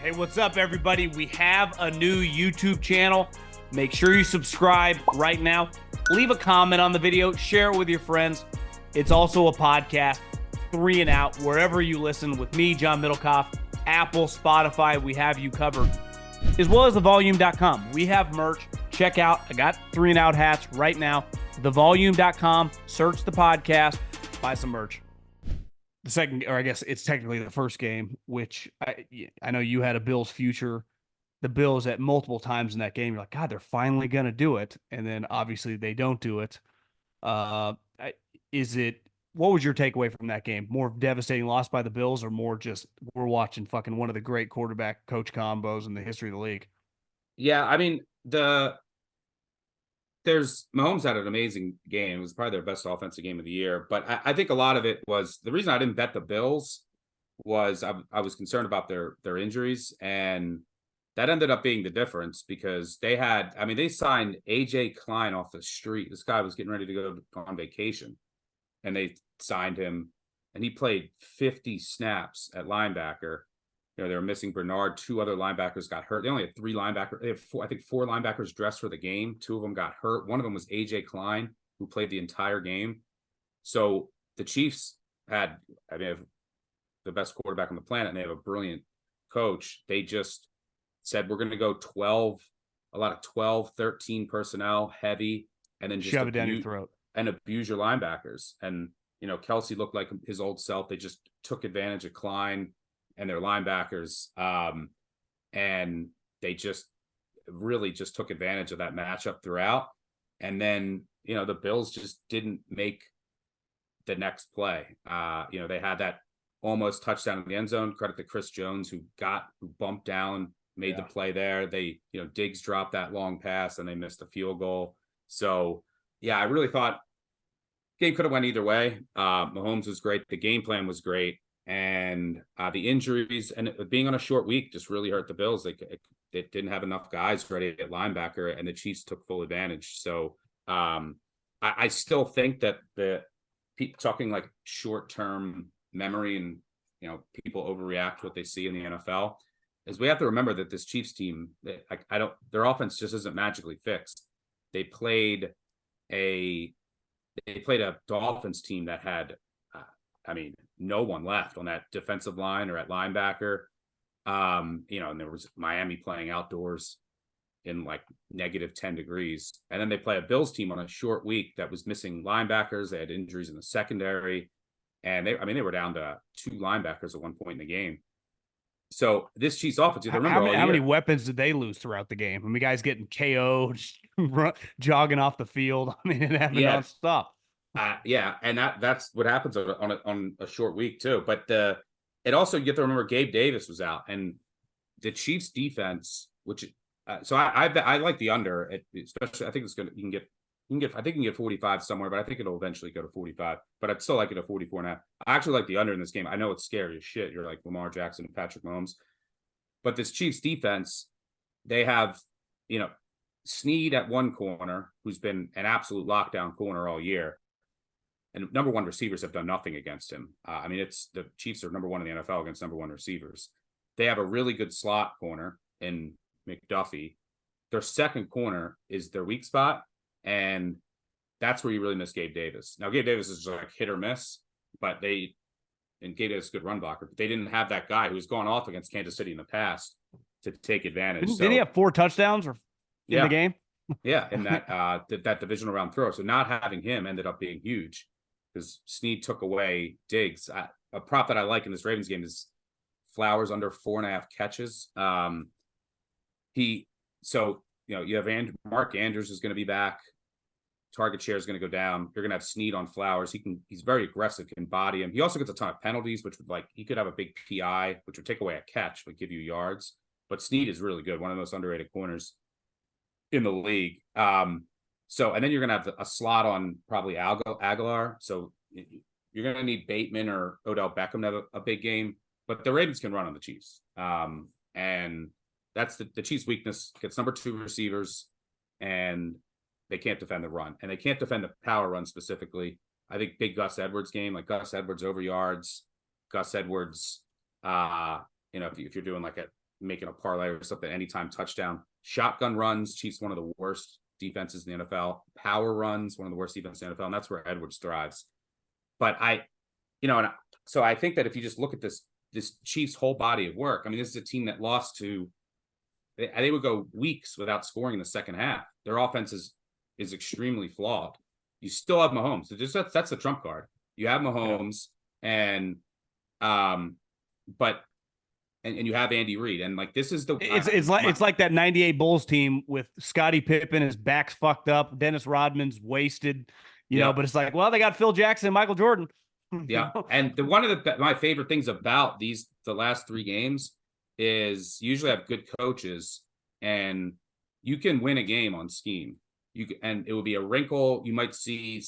Hey, what's up, everybody? We have a new YouTube channel. Make sure you subscribe right now. Leave a comment on the video. Share it with your friends. It's also a podcast, 3 and Out, wherever you listen with me, John Middlekauff, Apple, Spotify. We have you covered, as well as thevolume.com. We have merch. Check out. I got 3 and Out hats right now. Thevolume.com. Search the podcast. Buy some merch. The second, or I guess it's technically the first game, which I know you had a Bills future. The Bills at multiple times in that game, you're like, God, they're finally going to do it. And then obviously they don't do it. What was your takeaway from that game? More devastating loss by the Bills, or more just we're watching fucking one of the great quarterback coach combos in the history of the league? Yeah, I mean, Mahomes had an amazing game. It was probably their best offensive game of the year. But I think a lot of it was the reason I didn't bet the Bills was I was concerned about their injuries, and that ended up being the difference because they signed AJ Klein off the street. This guy was getting ready to go on vacation, and they signed him, and he played 50 snaps at linebacker. You know, they were missing Bernard. 2 other linebackers got hurt. They only had 3 linebackers. They had 4 linebackers dressed for the game. 2 of them got hurt. One of them was AJ Klein, who played the entire game. So the Chiefs have the best quarterback on the planet, and they have a brilliant coach. They just said, we're going to go a lot of 12, 13 personnel, heavy, and then just shove it down your throat and abuse your linebackers. And, you know, Kelsey looked like his old self. They just took advantage of Klein and their linebackers, and they just really just took advantage of that matchup throughout. And then, you know, the Bills just didn't make the next play. They had that almost touchdown in the end zone. Credit to Chris Jones, who bumped down, made the play there. Diggs dropped that long pass, and they missed a field goal. So, yeah, I really thought the game could have went either way. Mahomes was great. The game plan was great. And the injuries and being on a short week just really hurt the Bills. They didn't have enough guys ready at linebacker, and the Chiefs took full advantage. So I still think that talking like short-term memory and, you know, people overreact to what they see in the NFL, is we have to remember that this Chiefs team, their offense just isn't magically fixed. They played a Dolphins team that had no one left on that defensive line or at linebacker. And there was Miami playing outdoors in like negative 10 degrees. And then they play a Bills team on a short week that was missing linebackers. They had injuries in the secondary. And they were down to 2 linebackers at one point in the game. So this Chiefs offense, how many weapons did they lose throughout the game? I mean, guys getting KO'd, jogging off the field. I mean, it happened nonstop. And that's what happens on a short week too. But it also, you have to remember, Gabe Davis was out, and the Chiefs defense, which so I like the under, especially I think it's gonna you can get I think you can get 45 somewhere, but I think it'll eventually go to 45. But I'd still like it at 44.5. I actually like the under in this game. I know it's scary as shit. You're like Lamar Jackson and Patrick Mahomes, but this Chiefs defense, they have, you know, Snead at one corner, who's been an absolute lockdown corner all year. And number 1 receivers have done nothing against him. It's the Chiefs are number 1 in the NFL against number 1 receivers. They have a really good slot corner in McDuffie. Their second corner is their weak spot, and that's where you really miss Gabe Davis. Now, Gabe Davis is like hit or miss, and Gabe Davis is a good run blocker, but they didn't have that guy who's gone off against Kansas City in the past to take advantage. Did he have 4 touchdowns in the game? Yeah, in that divisional round throw. So not having him ended up being huge, because Snead took away Diggs. A prop that I like in this Ravens game is Flowers under 4.5 catches. You have Mark Andrews is going to be back. Target share is going to go down. You're going to have Snead on Flowers. He's very aggressive, can body him. He also gets a ton of penalties, which would he could have a big PI, which would take away a catch, but give you yards. But Snead is really good, one of the most underrated corners in the league. And then you're going to have a slot on probably Aguilar. So you're going to need Bateman or Odell Beckham to have a big game, but the Ravens can run on the Chiefs. And that's the Chiefs' weakness. Gets number 2 receivers, and they can't defend the run, and they can't defend the power run specifically. I think big Gus Edwards game, like Gus Edwards over yards, Gus Edwards, if you're doing like making a parlay or something, anytime touchdown. Shotgun runs, Chiefs one of the worst defenses in the NFL. Power runs, one of the worst defenses in the NFL, and that's where Edwards thrives. But so I think that if you just look at this Chiefs whole body of work, I mean, this is a team that lost to, they would go weeks without scoring in the second half. Their offense is extremely flawed. You still have Mahomes. So that's the trump card. You have Mahomes and you have Andy Reid, and like this is it's like that '98 Bulls team with Scottie Pippen, his back's fucked up, Dennis Rodman's wasted, you know. But it's like, well, they got Phil Jackson, and Michael Jordan. Yeah, and one of my favorite things about the last 3 games is you usually have good coaches, and you can win a game on scheme. And it would be a wrinkle. You might see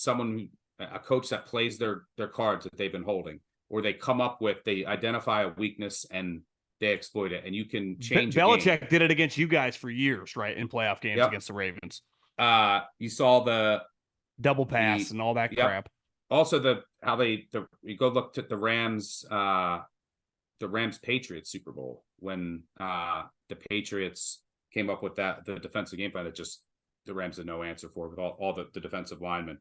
a coach that plays their cards that they've been holding, or they come up with, they identify a weakness and they exploit it, and you can change. Belichick did it against you guys for years, right? In playoff games against the Ravens. You saw the double pass and all that crap. Also, you go look at the Rams Patriots Super Bowl when the Patriots came up with the defensive game plan that just the Rams had no answer for, with all the defensive linemen.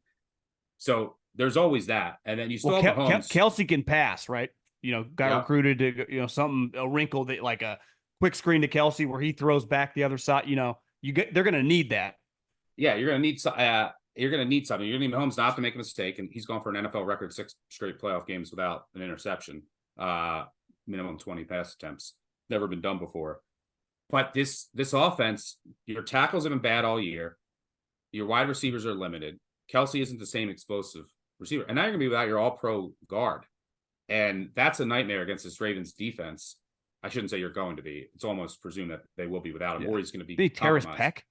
So there's always that, and then you still have Mahomes. Kelsey can pass, right? You know, got recruited to a wrinkle that, like a quick screen to Kelsey where he throws back the other side. You know, they're going to need that. Yeah, you're going to need something. You're going to need Mahomes not to make a mistake, and he's gone for an NFL record 6 straight playoff games without an interception. Minimum 20 pass attempts, never been done before. But this offense, your tackles have been bad all year. Your wide receivers are limited. Kelsey isn't the same explosive receiver, and now you're going to be without your All-Pro guard. And that's a nightmare against this Ravens defense. I shouldn't say you're going to be. It's almost presumed that they will be without him, or he's going to be Terrace Peck.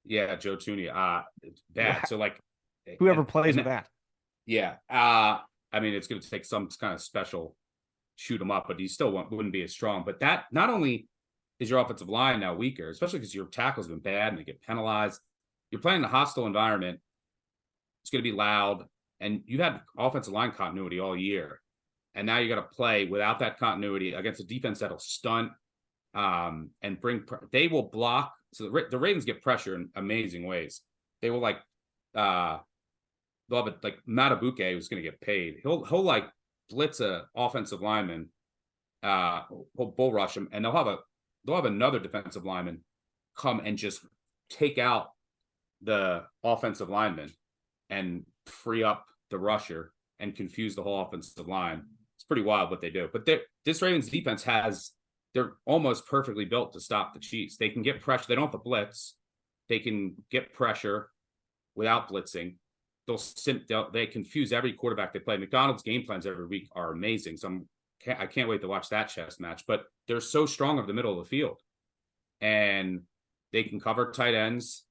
Yeah, Joe Tooney. It's bad. Yeah. So like, whoever plays with that. Yeah. I mean, it's going to take some kind of special shoot him up, but he still wouldn't be as strong. But that, not only is your offensive line now weaker, especially because your tackles have been bad and they get penalized. You're playing in a hostile environment. It's going to be loud, and you've had offensive line continuity all year. And now you got to play without that continuity against a defense that'll stunt and they will block. So the Ravens get pressure in amazing ways. They will they'll have it like Matabuke, who's going to get paid. He'll like blitz a offensive lineman, he'll bull rush him, and they'll have another defensive lineman come and just take out the offensive lineman and free up the rusher and confuse the whole offensive line. It's pretty wild what they do. But this Ravens defense they're almost perfectly built to stop the Chiefs. They can get pressure. They don't have to blitz. They can get pressure without blitzing. They confuse every quarterback they play. McDonald's game plans every week are amazing. So I can't wait to watch that chess match. But they're so strong over the middle of the field. And they can cover tight ends.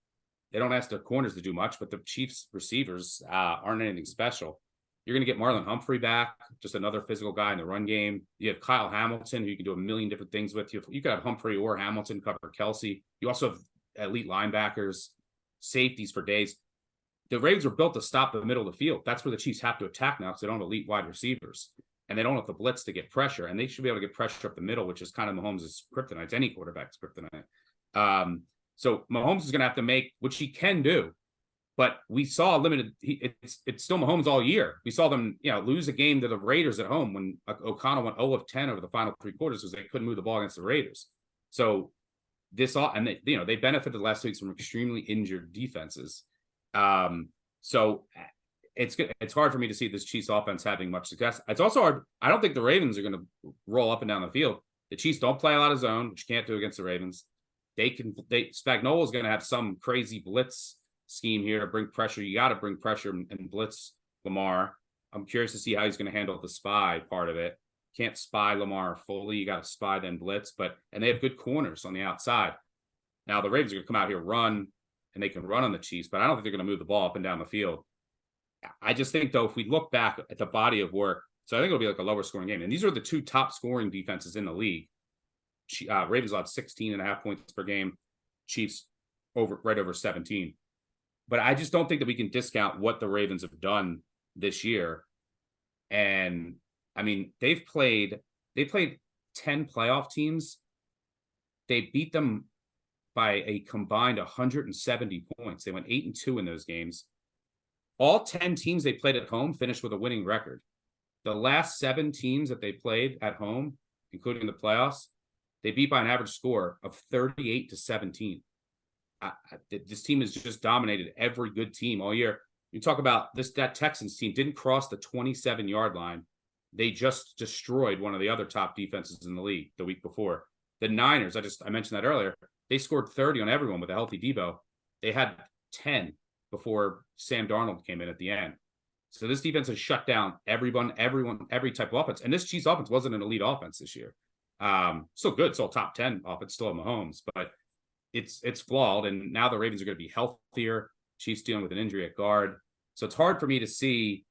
They don't ask their corners to do much, but the Chiefs receivers aren't anything special. You're going to get Marlon Humphrey back, just another physical guy in the run game. You have Kyle Hamilton, who you can do a million different things with. You could have Humphrey or Hamilton cover Kelsey. You also have elite linebackers, safeties for days. The Ravens were built to stop the middle of the field. That's where the Chiefs have to attack now, because they don't have elite wide receivers. And they don't have the blitz to get pressure. And they should be able to get pressure up the middle, which is kind of Mahomes' kryptonite. It's any quarterback's kryptonite. So Mahomes is going to have to make, which he can do. But we saw it's still Mahomes all year. We saw them, lose a game to the Raiders at home when O'Connell went 0 of 10 over the final 3 quarters because they couldn't move the ball against the Raiders. So they benefited the last 2 weeks from extremely injured defenses. So it's hard for me to see this Chiefs offense having much success. It's also hard. I don't think the Ravens are going to roll up and down the field. The Chiefs don't play a lot of zone, which you can't do against the Ravens. Spagnuolo is going to have some crazy blitz scheme here to bring pressure. You got to bring pressure and blitz Lamar. I'm curious to see how he's going to handle the spy part of it. Can't spy Lamar fully. You got to spy then blitz, and they have good corners on the outside. Now the Ravens are going to come out here, run, and they can run on the Chiefs, but I don't think they're going to move the ball up and down the field. I just think, though, if we look back at the body of work, so I think it'll be like a lower scoring game. And these are the 2 top scoring defenses in the league. Ravens allowed 16.5 points per game. Chiefs right over 17. But I just don't think that we can discount what the Ravens have done this year. And I mean, they played 10 playoff teams they beat them by a combined 170 points. They went 8-2 in those games. All 10 teams they played at home finished with a winning record. The last 7 teams that they played at home, including the playoffs, they beat by an average score of 38-17. This team has just dominated every good team all year. You talk about that Texans team didn't cross the 27-yard line. They just destroyed one of the other top defenses in the league the week before. The Niners, I mentioned that earlier, they scored 30 on everyone with a healthy Debo. They had 10 before Sam Darnold came in at the end. So this defense has shut down everyone, every type of offense. And this Chiefs offense wasn't an elite offense this year. Still good, still top 10 offense, still Mahomes, but it's flawed. And now the Ravens are going to be healthier. Chiefs dealing with an injury at guard. So it's hard for me to see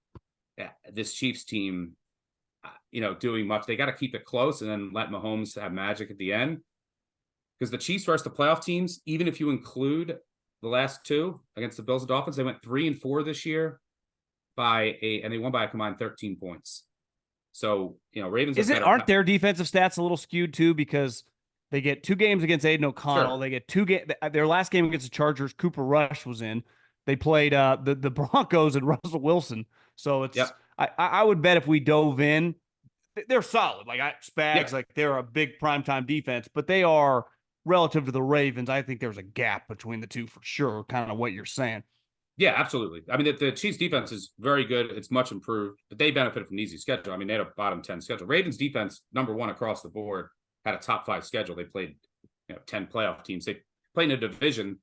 this Chiefs team, doing much. They got to keep it close and then let Mahomes have magic at the end. Because the Chiefs versus the playoff teams, even if you include the last 2 against the Bills and Dolphins, they went 3-4 this year and they won by a combined 13 points. So, Ravens aren't their defensive stats a little skewed too, because they get 2 games against Aiden O'Connell. Sure. They get their last game against the Chargers, Cooper Rush was in. They played the Broncos and Russell Wilson. So it's I would bet if we dove in, they're solid. Like Spags, like they're a big primetime defense, but they are relative to the Ravens. I think there's a gap between the two for sure, kind of what you're saying. Yeah, absolutely. I mean, the Chiefs defense is very good. It's much improved, but they benefit from an easy schedule. I mean, they had a bottom 10 schedule. Ravens defense, number 1 across the board, had a top 5 schedule. They played 10 playoff teams. They played in a division,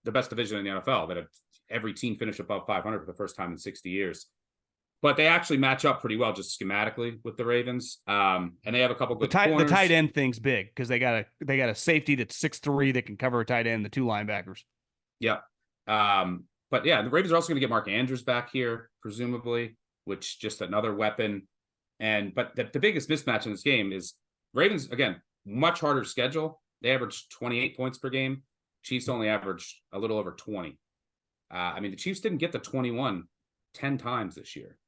the best division in the NFL, that every team finished above 500 for the first time in 60 years. But they actually match up pretty well just schematically with the Ravens. And they have a couple good corners. The tight end thing's big because they got a safety that's 6'3" that can cover a tight end, the 2 linebackers. Yeah. But yeah, the Ravens are also going to get Mark Andrews back here, presumably, which just another weapon. But the biggest mismatch in this game is Ravens, again, much harder schedule. They averaged 28 points per game. Chiefs only averaged a little over 20. The Chiefs didn't get to 21 10 times this year.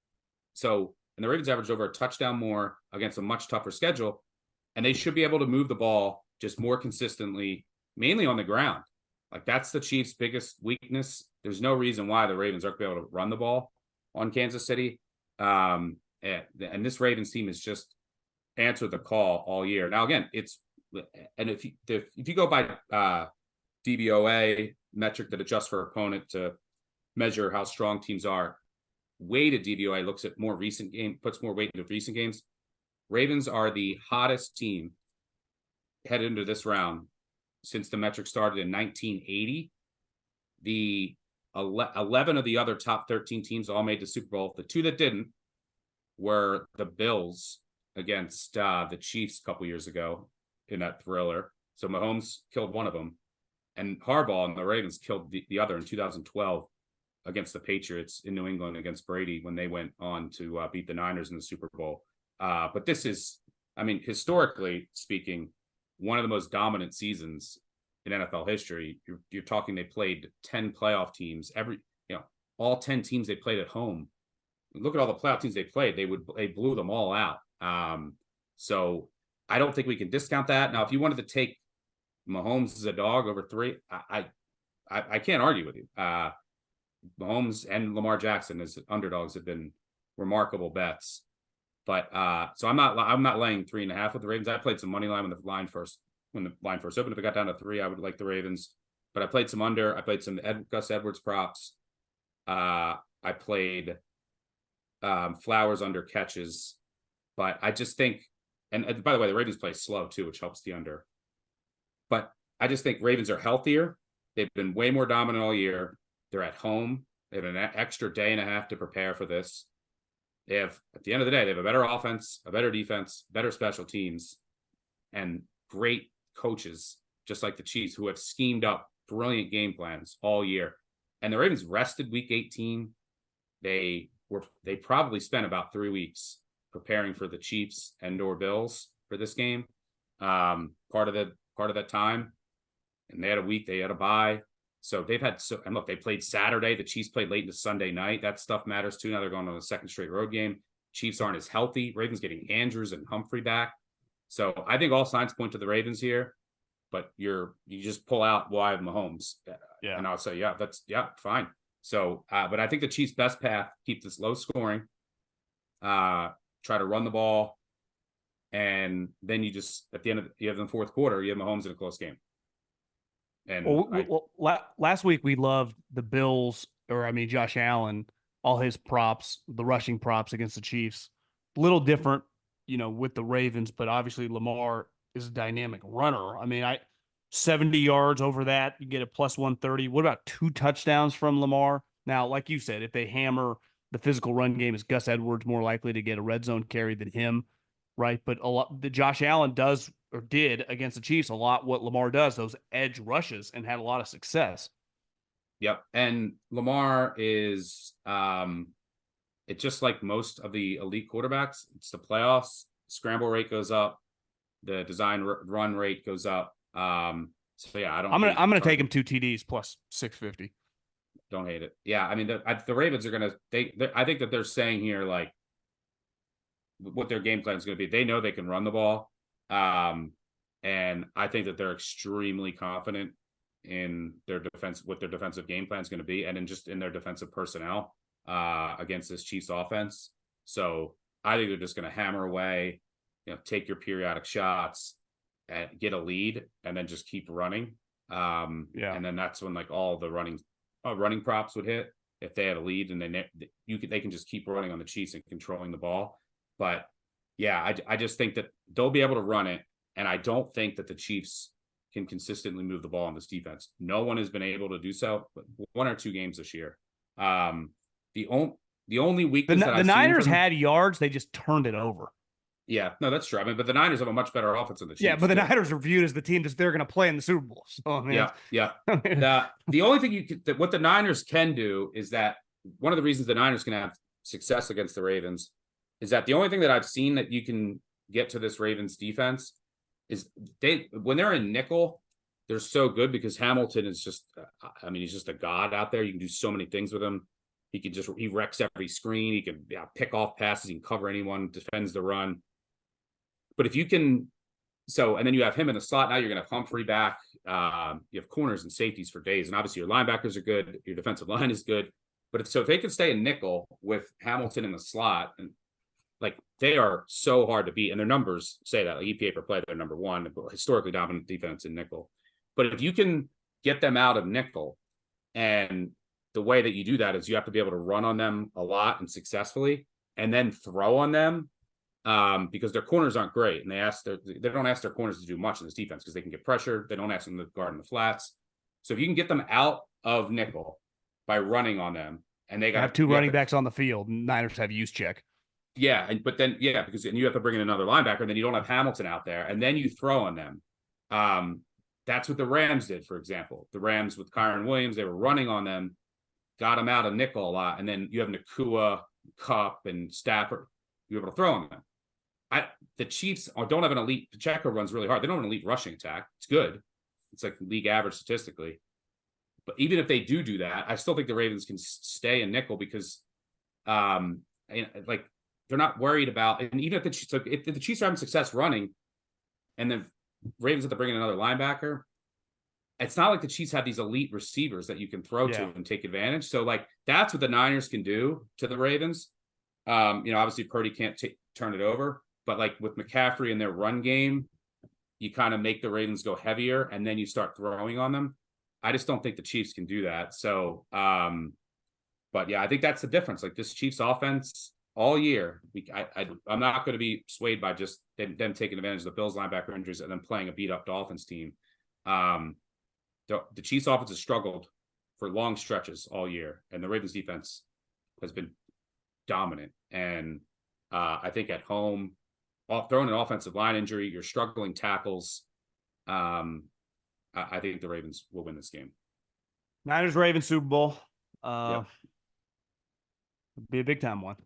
So, and the Ravens averaged over a touchdown more against a much tougher schedule. And they should be able to move the ball just more consistently, mainly on the ground. Like that's the Chiefs' biggest weakness. There's no reason why the Ravens aren't going to be able to run the ball on Kansas City. And this Ravens team has just answered the call all year. Now, again, if you go by DVOA metric that adjusts for opponent to measure how strong teams are, weighted DVOA looks at more recent game, puts more weight into recent games. Ravens are the hottest team headed into this round since the metric started in 1980. The 11 of the other top 13 teams all made the Super Bowl. The 2 that didn't were the Bills against the Chiefs a couple years ago in that thriller. So Mahomes killed one of them, and Harbaugh and the Ravens killed the other in 2012 against the Patriots in New England against Brady when they went on to beat the Niners in the Super Bowl. But this is, historically speaking, one of the most dominant seasons in NFL history. You're talking they played 10 playoff teams. All 10 teams they played at home. Look at all the playoff teams they played. They blew them all out. So I don't think we can discount that. Now, if you wanted to take Mahomes as a dog over 3, I can't argue with you. Mahomes and Lamar Jackson as underdogs have been remarkable bets. But so I'm not laying 3.5 with the Ravens. I played some money line when the line first opened. If it got down to 3, I would like the Ravens. But I played some under. I played some Gus Edwards props. I played Flowers under catches. But I just think, and by the way, the Ravens play slow too, which helps the under. But I just think Ravens are healthier. They've been way more dominant all year. They're at home. They have an extra day and a half to prepare for this. They have, at the end of the day, they have a better offense, a better defense, better special teams, and great coaches, just like the Chiefs, who have schemed up brilliant game plans all year. And the Ravens rested week 18. They probably spent about 3 weeks preparing for the Chiefs and/or Bills for this game. Part of that time, and they had a week. They had a bye. So and look, they played Saturday. The Chiefs played late into Sunday night. That stuff matters too. Now they're going on a second straight road game. Chiefs aren't as healthy. Ravens getting Andrews and Humphrey back. So I think all signs point to the Ravens here. but you just pull out, well, I have Mahomes. Yeah. And I'll say, fine. So, but I think the Chiefs' best path, keep this low scoring, try to run the ball. And then you just, at the end of you have the fourth quarter, you have Mahomes in a close game. And last week we loved the Bills, Josh Allen, all his props, the rushing props against the Chiefs. Little different, with the Ravens, but obviously Lamar is a dynamic runner. 70 yards over that, you get a plus 130. What about 2 touchdowns from Lamar? Now, like you said, if they hammer the physical run game, is Gus Edwards more likely to get a red zone carry than him, right? But the Josh Allen does or did against the Chiefs a lot what Lamar does, those edge rushes, and had a lot of success. Yep. And Lamar is it's just like most of the elite quarterbacks. It's the playoffs, scramble rate goes up, the design run rate goes up. So yeah, I'm gonna take him 2 TDs plus 650. Don't hate it. Yeah, the Ravens are gonna. I think that they're saying here like what their game plan is going to be. They know they can run the ball, and I think that they're extremely confident in their defense, what their defensive game plan is going to be, and in their defensive personnel against this Chiefs offense. So I think they're just going to hammer away, take your periodic shots and get a lead, and then just keep running. And then that's when like all the running props would hit if they had a lead, and then they can just keep running on the Chiefs and controlling the ball. But yeah, I just think that they'll be able to run it, and I don't think that the Chiefs can consistently move the ball on this defense. No one has been able to do so, but 1 or 2 games this year. The only weakness the Niners had yards, they just turned it over. Yeah, no, that's true. But the Niners have a much better offense than the Chiefs. Yeah, but the Niners are viewed as the team they're going to play in the Super Bowl. So, yeah. The only thing what the Niners can do is that one of the reasons the Niners can have success against the Ravens is that the only thing that I've seen that you can get to this Ravens defense is when they're in nickel, they're so good because Hamilton is just, he's just a god out there. You can do so many things with him. He wrecks every screen. He can pick off passes. He can cover anyone, defends the run. But if you can, and then you have him in the slot. Now you're going to have Humphrey back. You have corners and safeties for days. And obviously your linebackers are good. Your defensive line is good. But if they can stay in nickel with Hamilton in the slot, and like they are so hard to beat, and their numbers say that, like EPA per play, they're number 1, historically dominant defense in nickel. But if you can get them out of nickel, and the way that you do that is you have to be able to run on them a lot and successfully, and then throw on them, because their corners aren't great, and they don't ask their corners to do much in this defense because they can get pressure. They don't ask them to guard in the flats. So if you can get them out of nickel by running on them, and they have 2 running backs on the field, Niners have use check. Yeah, because you have to bring in another linebacker, and then you don't have Hamilton out there, and then you throw on them. That's what the Rams did, for example. The Rams with Kyron Williams, they were running on them, got them out of nickel a lot, and then you have Nakua, Kupp, and Stafford. You're able to throw on them. The Chiefs don't have an elite. Pacheco runs really hard. They don't have an elite rushing attack. It's good. It's like league average statistically. But even if they do that, I still think the Ravens can stay in nickel because, they're not worried about. And even if the Chiefs are having success running, and the Ravens have to bring in another linebacker, it's not like the Chiefs have these elite receivers that you can throw to and take advantage. So that's what the Niners can do to the Ravens. Obviously Purdy can't turn it over, but with McCaffrey in their run game, you kind of make the Ravens go heavier, and then you start throwing on them. I just don't think the Chiefs can do that. So, but yeah, I think that's the difference. This Chiefs offense all year, I'm not going to be swayed by just them taking advantage of the Bills linebacker injuries and then playing a beat up Dolphins team. The Chiefs offense has struggled for long stretches all year, and the Ravens defense has been dominant. And I think at home, throwing an offensive line injury, you're struggling tackles. I think the Ravens will win this game. Niners-Ravens Super Bowl. Yep. Be a big time one.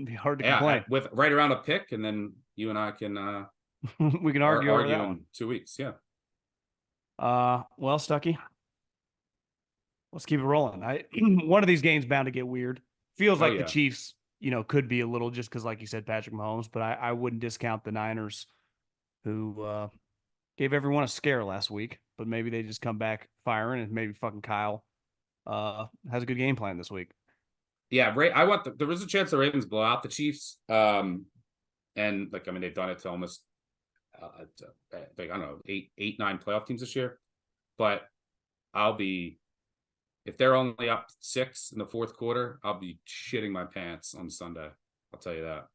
Be hard to complain. With right around a pick, and then you and I can we can argue over that in 2 weeks. Yeah. Well, Stuckey, let's keep it rolling. One of these games bound to get weird. Feels like the Chiefs, could be a little, just because, like you said, Patrick Mahomes, but I wouldn't discount the Niners, who Gave everyone a scare last week, but maybe they just come back firing, and maybe fucking Kyle has a good game plan this week. Yeah, there was a chance the Ravens blow out the Chiefs. And like, I mean, they've done it to almost like, I don't know, eight, 9 playoff teams this year. But if they're only up 6 in the fourth quarter, I'll be shitting my pants on Sunday. I'll tell you that.